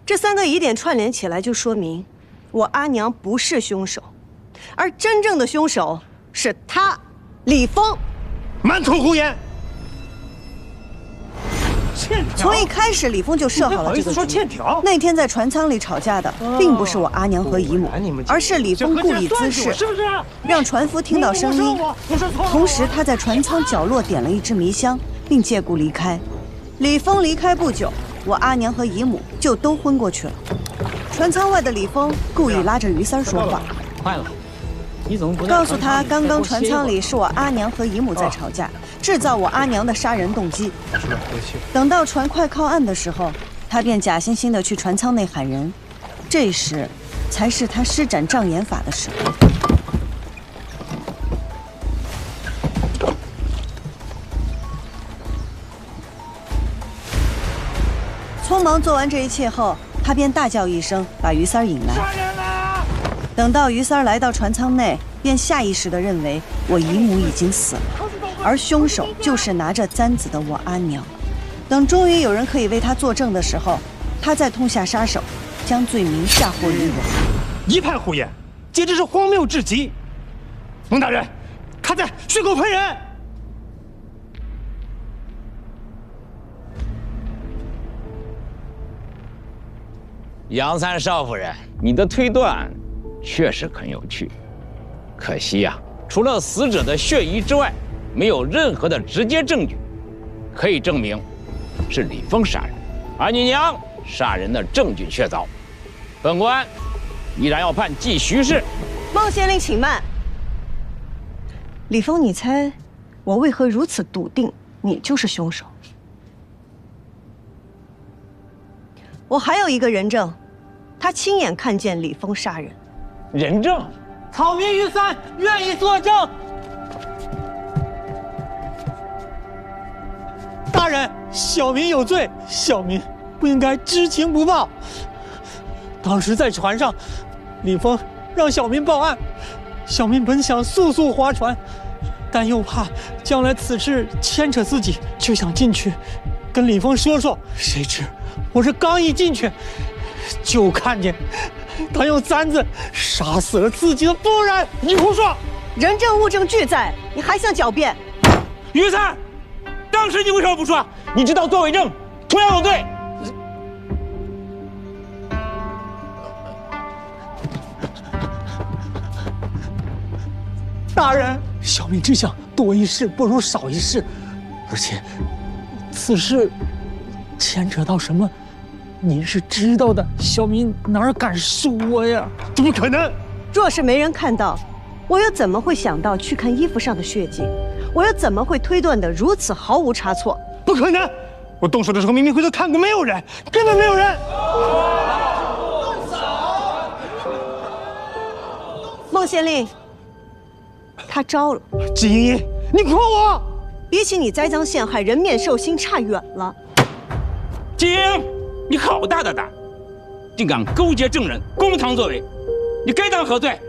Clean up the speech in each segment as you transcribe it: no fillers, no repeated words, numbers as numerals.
这3个疑点串联起来，就说明我阿娘不是凶手，而真正的凶手是他，李峰。满口胡言！从一开始，李峰就设好了这个局。那天在船舱里吵架的，并不是我阿娘和姨母，而是李峰故意滋事，让船夫听到声音。同时，他在船舱角落点了一支迷香，并借故离开。李峰离开不久，我阿娘和姨母就都昏过去了。船舱外的李峰故意拉着于三说话，坏了，你怎么不告诉他刚刚船舱里是我阿娘和姨母在吵架，制造我阿娘的杀人动机。等到船快靠岸的时候，他便假惺惺地去船舱内喊人，这时才是他施展障眼法的时候。匆忙做完这一切后，他便大叫一声，把于三儿引来。等到于三儿来到船舱内，便下意识地认为我姨母已经死了，而凶手就是拿着簪子的我阿娘。等终于有人可以为他作证的时候，他再痛下杀手，将罪名嫁祸于我。一派胡言，简直是荒谬至极！蒙大人，他在血口喷人！杨三少夫人，你的推断确实很有趣，可惜呀，除了死者的血衣之外，没有任何的直接证据可以证明是李峰杀人，而你娘杀人的证据确凿。本官依然要判继徐氏。孟县令，请慢。李峰，你猜我为何如此笃定你就是凶手？我还有一个人证，他亲眼看见李峰杀人。人证？草民于三愿意作证。大人，小民有罪，小民不应该知情不报。当时在船上，李峰让小民报案，小民本想速速划船，但又怕将来此事牵扯自己，就想进去跟李峰说说。谁知我这刚一进去，就看见他用簪子杀死了自己的夫人。你胡说！人证物证俱在，你还想狡辩？于三，当时你为什么不说？你知道作伪证同样有罪。大人，小民只想多一事不如少一事，而且此事牵扯到什么，您是知道的，小民哪敢说呀？怎么可能？若是没人看到，我又怎么会想到去看衣服上的血迹？我又怎么会推断得如此毫无差错？不可能！我动手的时候明明回头看过，没有人，根本没有人。孟县令，他招了。季莹莹，你诓我！比起你栽赃陷害，人面兽心差远了。季莹，你好大的胆，竟敢勾结证人，公堂作伪，你该当何罪？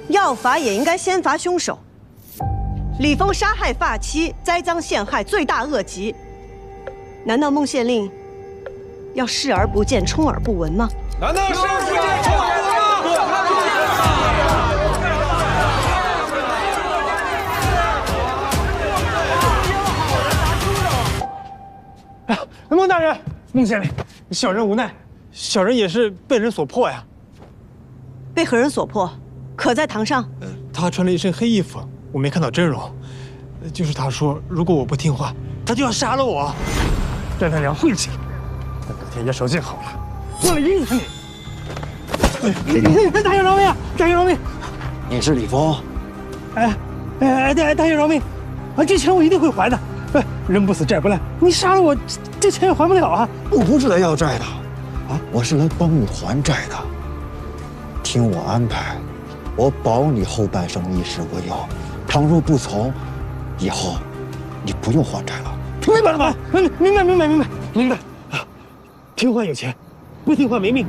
要罚也应该先罚凶手。李峰杀害发妻，栽赃陷害，罪大恶极。难道孟县令要视而不见，充耳不闻吗？难道视而不见，充耳不闻吗？孟大人，孟县令，小人无奈，小人也是被人所迫呀。被何人所迫？可在堂上？他穿了一身黑衣服，我没看到真容。就是他说，如果我不听话，他就要杀了我，让他娘晦气。等隔天也手劲好了，我来阴死你！大爷饶命！大爷饶命！你是李峰？大爷饶命！这钱我一定会还的。人不死债不烂，你杀了我，这钱也还不了啊！我不是来要债的，我是来帮你还债的。听我安排，我保你后半生衣食无忧。倘若不从，以后你不用还债了。明白了吗？明白。听话有钱，不听话没命。